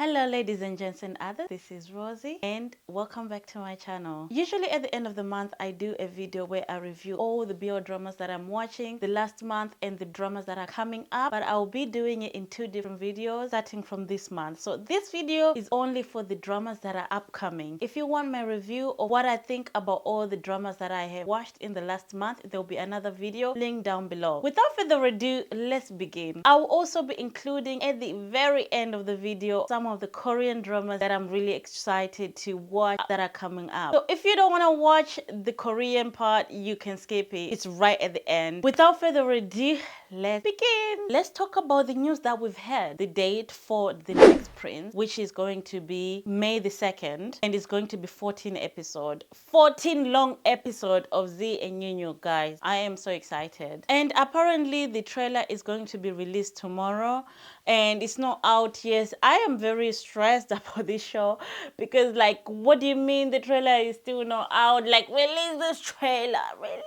Hello ladies and gents and others, this is Rosie and welcome back to my channel. Usually at the end of the month I do a video where I review all the BL dramas that I'm watching the last month and the dramas that are coming up, but I'll be doing it in two different videos starting from this month. So this video is only for the dramas that are upcoming. If you want my review of what I think about all the dramas that I have watched in the last month, there'll be another video linked down below. Without further ado, let's begin. I will also be including at the very end of the video some of the Korean dramas that I'm really excited to watch that are coming up. So if you don't want to watch the Korean part, you can skip it. It's right at the end. Without further ado, let's begin. Let's talk about the news that we've had. The date for the next Prince, which is going to be May the 2nd, and it's going to be 14 episodes. 14 long episode of Z and Yunyoo, guys. I am so excited. And apparently the trailer is going to be released tomorrow and it's not out yet. I am very stressed about this show because, like, what do you mean the trailer is still not out? Like, release this trailer, release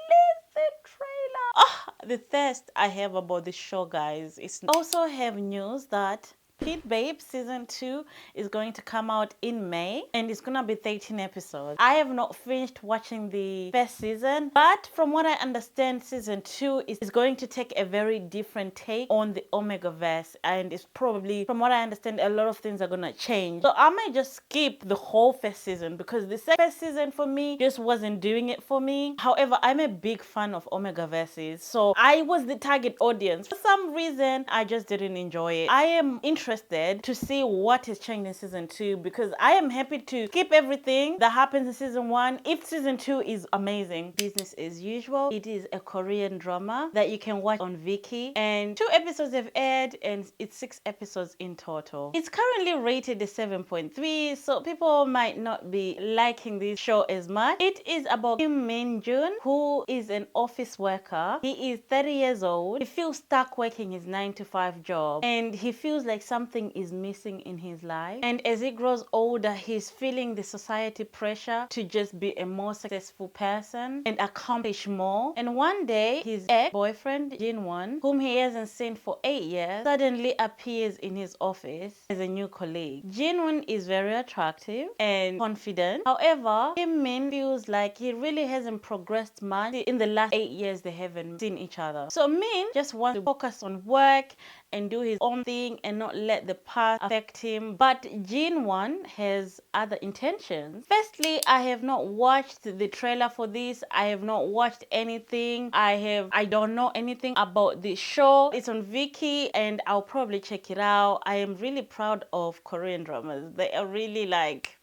the trailer. The thirst I have about this show, guys. It's also have news that Hit Babe season 2 is going to come out in May and it's gonna be 13 episodes. I have not finished watching the first season, but from what I understand, season 2 is going to take a very different take on the Omegaverse, and it's probably, from what I understand, a lot of things are gonna change. So I might just skip the whole first season because the first season for me just wasn't doing it for me. However, I'm a big fan of Omegaverses, so I was the target audience. For some reason, I just didn't enjoy it. I am interested to see what is changed in season 2 because I am happy to skip everything that happens in season 1 if season 2 is amazing. Business as usual. It is a Korean drama that you can watch on Viki, and 2 episodes have aired and it's 6 episodes in total. It's currently rated a 7.3, so people might not be liking this show as much. It is about Kim Min-jun, who is an office worker. He is 30 years old. He feels stuck working his 9-to-5 job and he feels like something is missing in his life. And as he grows older, he's feeling the society pressure to just be a more successful person and accomplish more. And one day, his ex-boyfriend, Jin-won, whom he hasn't seen for 8 years, suddenly appears in his office as a new colleague. Jin-won is very attractive and confident. However, Kim Min feels like he really hasn't progressed much in the last 8 years they haven't seen each other. So Min just wants to focus on work and do his own thing and not let the past affect him. But Jin-won has other intentions. Firstly, I have not watched the trailer for this. I have not watched anything. I don't know anything about this show. It's on Viki and I'll probably check it out. I am really proud of Korean dramas. They are really like,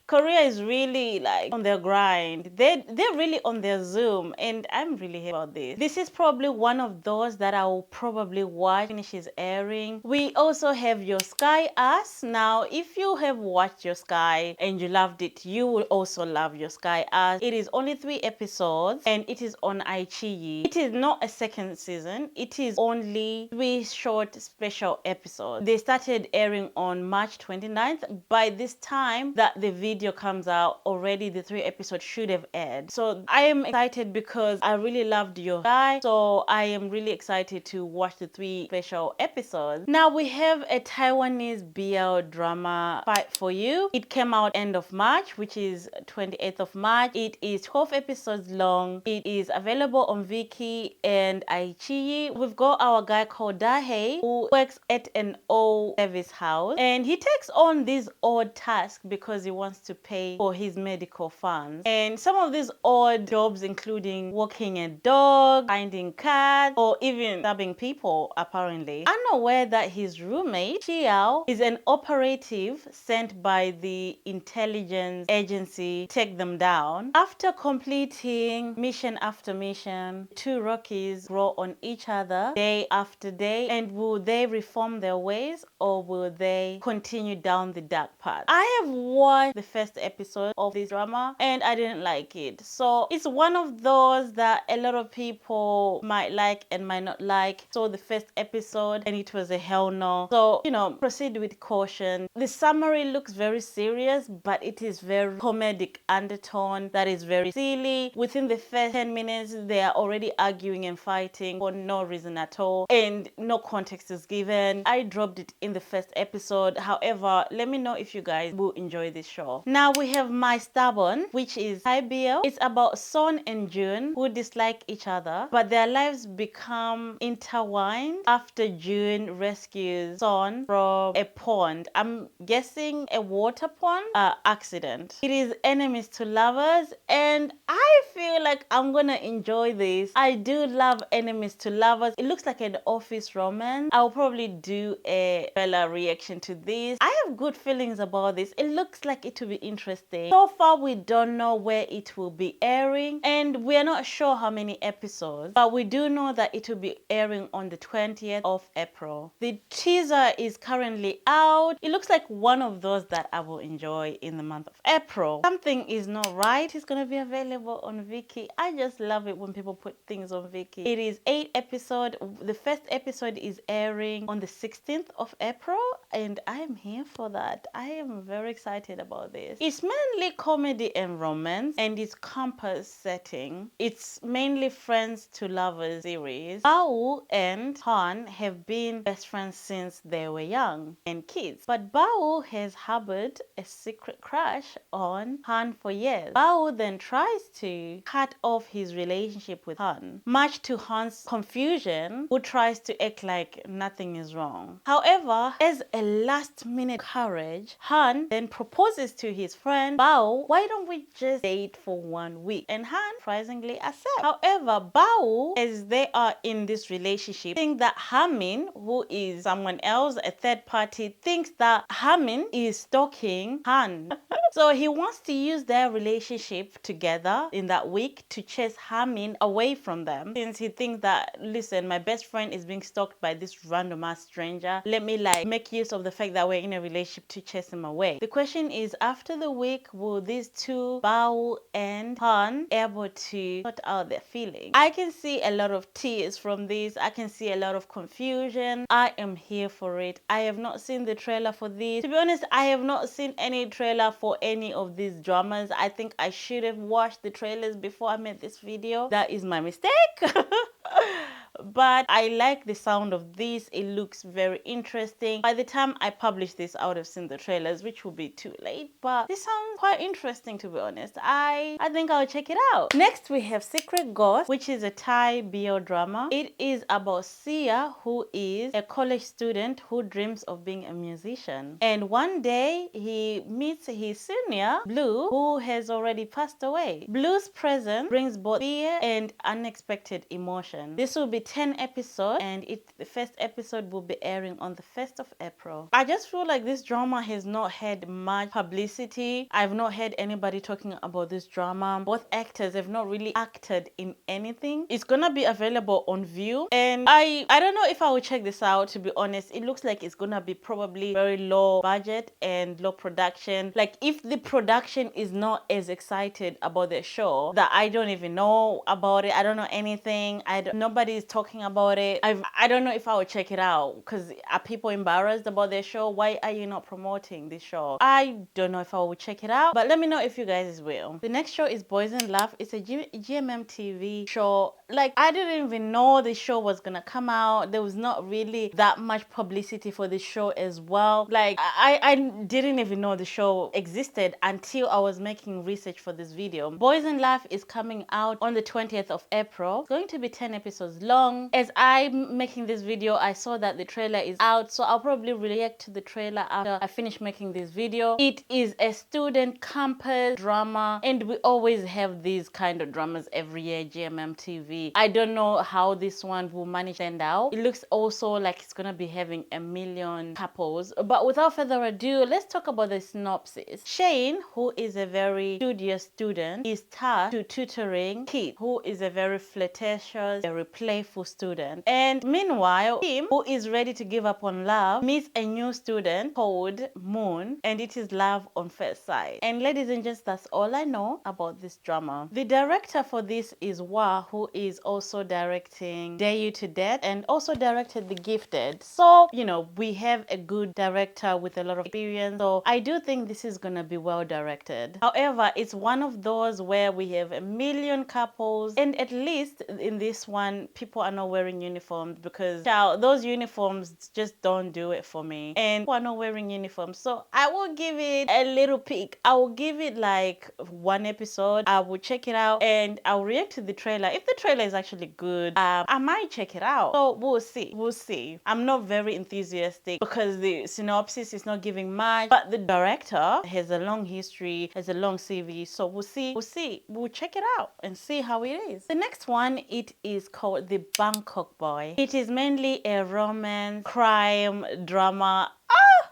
Korea is really like on their grind. They're really on their Zoom and I'm really happy about this. This is probably one of those that I will probably watch finishes airing. We also have Your Sky Us. Now, if you have watched Your Sky and you loved it, you will also love Your Sky Us. It is only 3 episodes and it is on iQIYI. It is not a second season. It is only 3 short special episodes. They started airing on March 29th. By this time that the video comes out, already the 3 episodes should have aired. So I am excited because I really loved Your Sky, so I am really excited to watch the 3 special episodes. Now we have a Taiwanese BL drama, Fight For You. It came out end of March, which is 28th of March. It is 12 episodes long. It is available on Viki and iQIYI. We've got our guy called Dahae who works at an old service house and he takes on this odd task because he wants to pay for his medical funds. And some of these odd jobs including walking a dog, finding cats, or even stabbing people, apparently. Unaware that his roommate, Xiao, is an operative sent by the intelligence agency to take them down. After completing mission after mission, 2 Rockies grow on each other day after day. And will they reform their ways or will they continue down the dark path? I have watched the first episode of this drama and I didn't like it. So it's one of those that a lot of people might like and might not like. So the first episode and it was a hell no. So, you know, proceed with caution. The summary looks very serious, but it is very comedic undertone that is very silly. Within the first 10 minutes, they are already arguing and fighting for no reason at all and no context is given. I dropped it in the first episode. However, let me know if you guys will enjoy this show. Now we have My Stubborn, which is Thai BL. It's about Son and June who dislike each other, but their lives become intertwined after June rescues Son from a pond. I'm guessing a water pond accident. It is enemies to lovers and I feel like I'm gonna enjoy this. I do love enemies to lovers. It looks like an office romance. I'll probably do a trailer reaction to this. I have good feelings about this. It looks like it will be interesting. So far we don't know where it will be airing and we are not sure how many episodes, but we do know that it will be airing on the 20th of April. The teaser is currently out. It looks like one of those that I will enjoy in the month of April. Something is not right. It's gonna be available on Viki. I just love it when people put things on Viki. It is 8 episodes. The first episode is airing on the 16th of April and I am here for that. I am very excited about this. It's mainly comedy and romance and it's campus setting. It's mainly friends to lovers series. Bao and Han have been best friends since they were young and kids, but Bao has harbored a secret crush on Han for years. Bao then tries to cut off his relationship with Han, much to Han's confusion, who tries to act like nothing is wrong. However, as a last-minute courage, Han then proposes to his friend Bao, why don't we just date for 1 week? And Han surprisingly accepts. However, Bao, as they are in this relationship, think that Hamin, who is someone else, a third party, thinks that Hamin is stalking Han. So he wants to use their relationship together in that week to chase Hamin away from them, since he thinks that, listen, my best friend is being stalked by this random ass stranger. Let me like make use of the fact that we're in a relationship to chase him away. The question is, after the week, will these two, Bao and Han, able to sort out their feelings? I can see a lot of tears from this. I can see a lot of confusion. I am here for it. I have not seen the trailer for this. To be honest, I have not seen any trailer for any of these dramas. I think I should have watched the trailers before I made this video. That is my mistake. But I like the sound of this. It looks very interesting. By the time I publish this, I would have seen the trailers, which will be too late, but this sounds quite interesting, to be honest. I think I'll check it out. Next we have Secret Ghost, which is a Thai BL drama. It is about Sia, who is a college student who dreams of being a musician, and one day he meets his senior Blue, who has already passed away. Blue's presence brings both fear and unexpected emotion. This will be 10 episodes and the first episode will be airing on the 1st of April. I just feel like this drama has not had much publicity. I've not heard anybody talking about this drama. Both actors have not really acted in anything. It's gonna be available on View and I don't know if I will check this out, to be honest. It looks like it's gonna be probably very low budget and low production. Like if the production is not as excited about the show, that I don't even know about it. I don't know anything. Nobody is talking about it. I don't know if I would check it out, because are people embarrassed about their show? Why are you not promoting this show? I don't know if I would check it out, but let me know if you guys will. The next show is Boys in Love. It's a GMM TV show. Like, I didn't even know the show was gonna come out. There was not really that much publicity for the show as well. Like, I didn't even know the show existed until I was making research for this video. Boys in Love is coming out on the 20th of April. It's going to be 10 episodes long. As I'm making this video, I saw that the trailer is out, so I'll probably react to the trailer after I finish making this video. It is a student campus drama, and we always have these kind of dramas every year, GMM TV. I don't know how this one will manage to stand out. It looks also like it's gonna be having 1 million couples. But without further ado, let's talk about the synopsis. Shane, who is a very studious student, is tasked to tutoring Kit, who is a very flirtatious, very playful successful student. And meanwhile, Kim, who is ready to give up on love, meets a new student called Moon, and it is love on first sight. And ladies and gents, that's all I know about this drama. The director for this is Wa, who is also directing Dare You to Death and also directed The Gifted. So, you know, we have a good director with a lot of experience. So I do think this is gonna be well directed. However, it's one of those where we have a million couples, and at least in this one, people are not wearing uniforms, because child, those uniforms just don't do it for me. And people are not wearing uniforms. So I will give it a little peek. I will give it like one episode. I will check it out and I'll react to the trailer. If the trailer is actually good, I might check it out. So we'll see. We'll see. I'm not very enthusiastic because the synopsis is not giving much, but the director has a long history, has a long CV. So we'll see. We'll see. We'll check it out and see how it is. The next one, it is called The Bangkok Boy. It is mainly a romance, crime, drama.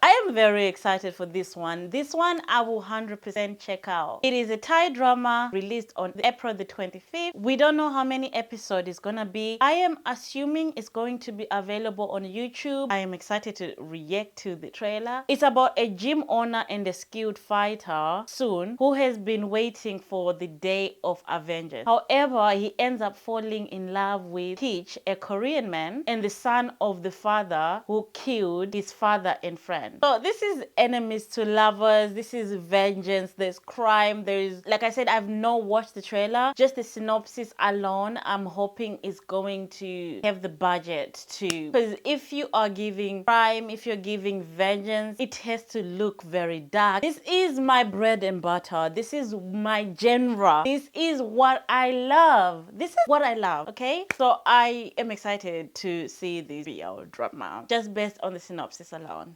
I am very excited for this one. This one I will 100% check out. It is a Thai drama released on April the 25th. We don't know how many episodes it's gonna be. I am assuming it's going to be available on YouTube. I am excited to react to the trailer. It's about a gym owner and a skilled fighter, Soon, who has been waiting for the day of vengeance. However, he ends up falling in love with Peach, a Korean man, and the son of the father who killed his father and friend. So this is enemies to lovers. This is vengeance. There's crime. There's, like I said, I've not watched the trailer. Just the synopsis alone, I'm hoping is going to have the budget to, because if you are giving crime, if you're giving vengeance, it has to look very dark. This is my bread and butter. This is my genre. This is what I love. This is what I love. Okay, so I am excited to see this BL drama just based on the synopsis alone.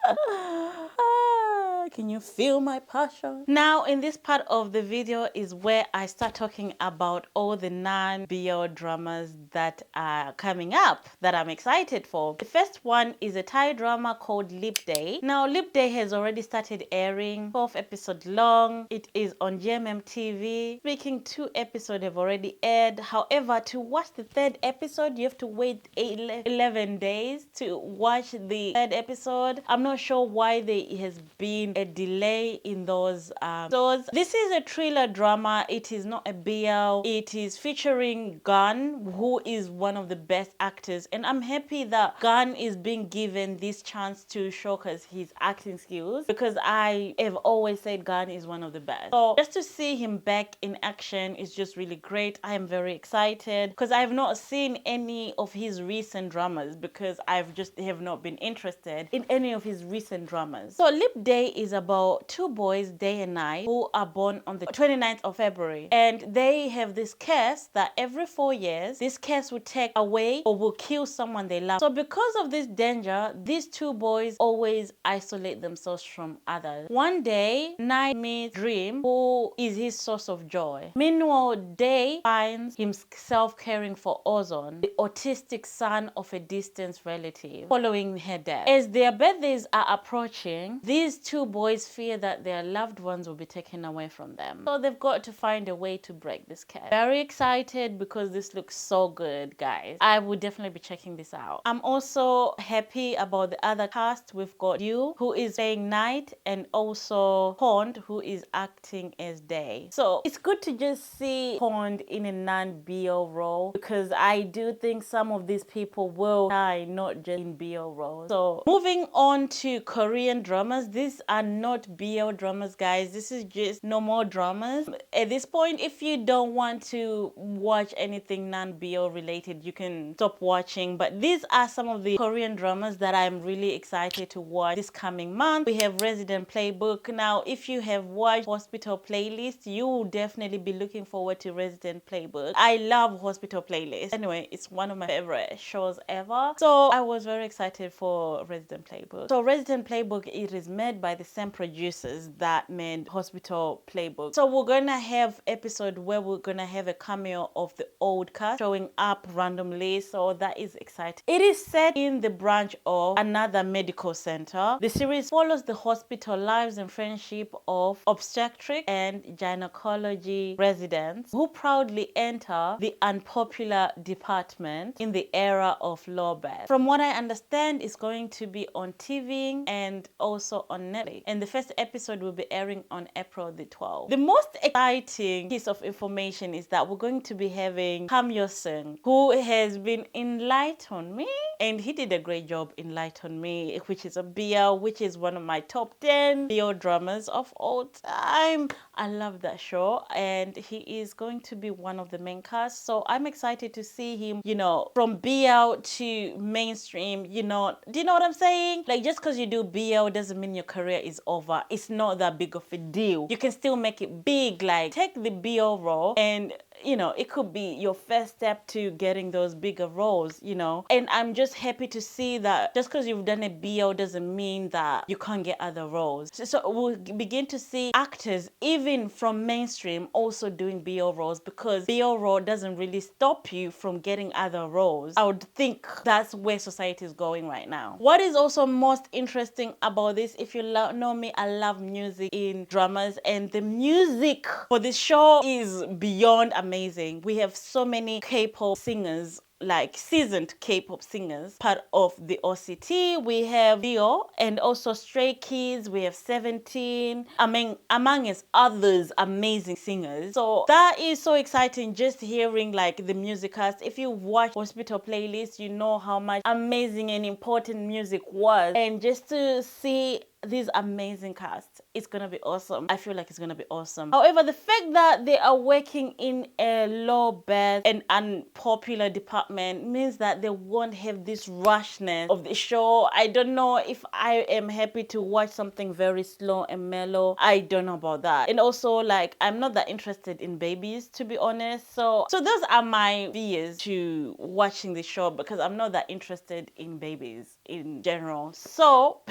Can you feel my passion? Now, in this part of the video is where I start talking about all the non-BL dramas that are coming up that I'm excited for. The first one is a Thai drama called Lip Day. Now, Lip Day has already started airing, 12 episodes long. It is on GMM TV. Speaking, 2 episodes have already aired. However, to watch the 3rd episode, you have to wait 11 days to watch the 3rd episode. I'm not sure why there has been a delay in those episodes. This is a thriller drama. It is not a BL. It is featuring Gun, who is one of the best actors, and I'm happy that Gun is being given this chance to showcase his acting skills, because I have always said Gun is one of the best. So just to see him back in action is just really great. I am very excited because I have not seen any of his recent dramas, because I've just have not been interested in any of his recent dramas. So Lip Day is about 2 boys, day and night, who are born on the 29th of February, and they have this curse that every 4 years this curse will take away or will kill someone they love. So because of this danger, these 2 boys always isolate themselves from others. One day, Night meets Dream, who is his source of joy. Meanwhile, Day finds himself caring for Ozone, the autistic son of a distant relative, following her death. As their birthdays are approaching, these 2 boys fear that their loved ones will be taken away from them. So they've got to find a way to break this curse. Very excited because this looks so good, guys. I would definitely be checking this out. I'm also happy about the other cast. We've got Yu, who is playing Night, and also Pond, who is acting as Day. So it's good to just see Pond in a non-BL role, because I do think some of these people will die not just in BL roles. So moving on to Korean dramas. These are not BL dramas, guys. This is just normal dramas. At this point, if you don't want to watch anything non-BL related, you can stop watching. But these are some of the Korean dramas that I'm really excited to watch this coming month. We have Resident Playbook. Now, if you have watched Hospital Playlist, you will definitely be looking forward to Resident Playbook. I love Hospital Playlist. Anyway, it's one of my favorite shows ever. So I was very excited for Resident Playbook. So Resident Playbook, it is made by the same same producers that made Hospital Playbook. So we're gonna have episode where we're gonna have a cameo of the old cast showing up randomly, so that is exciting. It is set in the branch of another medical center. The series follows the hospital lives and friendship of obstetric and gynecology residents who proudly enter the unpopular department in the era of law birth. From what I understand, it's going to be on TV and also on Netflix, and the first episode will be airing on April the 12th. The most exciting piece of information is that we're going to be having Kam Young, who has been in Light on Me, and he did a great job in Light on Me, which is a BL, which is one of my top 10 BL dramas of all time. I love that show, and he is going to be one of the main cast, so I'm excited to see him, you know, from BL to mainstream, you know. Do you know what I'm saying? Like, just because you do BL doesn't mean your career is over. It's not that big of a deal. You can still make it big. Like, take the BL role and, you know, it could be your first step to getting those bigger roles, you know. And I'm just happy to see that just because you've done a BL doesn't mean that you can't get other roles. So we'll begin to see actors even from mainstream also doing BL roles, because BL role doesn't really stop you from getting other roles. I would think that's where society is going right now. What is also most interesting about this, if you know me, I love music in dramas, and the music for this show is beyond amazing. We have so many K-pop singers, like seasoned K-pop singers, part of the OCT. We have Dio and also Stray Kids. We have 17, among us others amazing singers. So that is so exciting, just hearing like the music cast. If you watch Hospital Playlist, you know how much amazing and important music was, and just to see these amazing casts, it's gonna be awesome. I feel like it's gonna be awesome. However, the fact that they are working in a low birth and unpopular department means that they won't have this rushness of the show. I don't know if I am happy to watch something very slow and mellow. I don't know about that. And also, like, I'm not that interested in babies, to be honest. So those are my fears to watching the show, because I'm not that interested in babies in general. So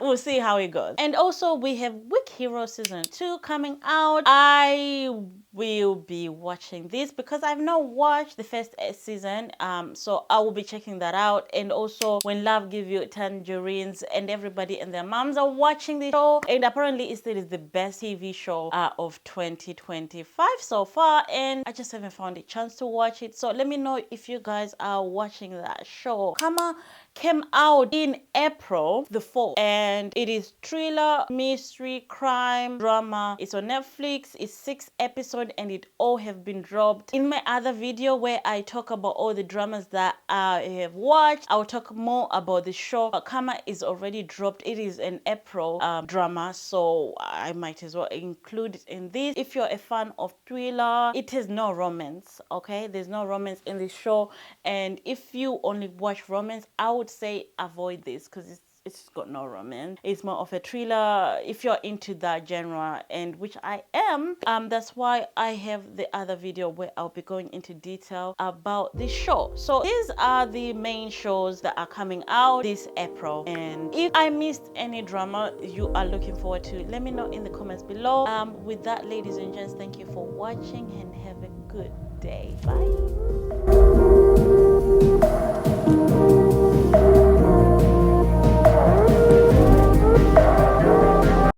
we'll see how it goes. And also we have Weak Hero season 2 coming out. I will be watching this because I've not watched the first season, so I will be checking that out. And also When Love Gives You Tangerines, and everybody and their moms are watching the show, and apparently it still is the best TV show of 2025 so far, and I just haven't found a chance to watch it. So let me know if you guys are watching that show. Kama came out in April the 4th, and it is thriller, mystery, crime, drama. It's on Netflix. It's 6 episodes, and it all have been dropped. In my other video where I talk about all the dramas that I have watched, I'll talk more about the show. But Kama is already dropped. It is an April drama, so I might as well include it in this. If you're a fan of thriller, it has no romance, okay? There's no romance in this show, and if you only watch romance, I would say avoid this because it's got no romance. It's more of a thriller if you're into that genre, and which I am. That's why I have the other video where I'll be going into detail about this show. So these are the main shows that are coming out this April, and if I missed any drama you are looking forward to, let me know in the comments below. With that, ladies and gents, thank you for watching and have a good day. Bye.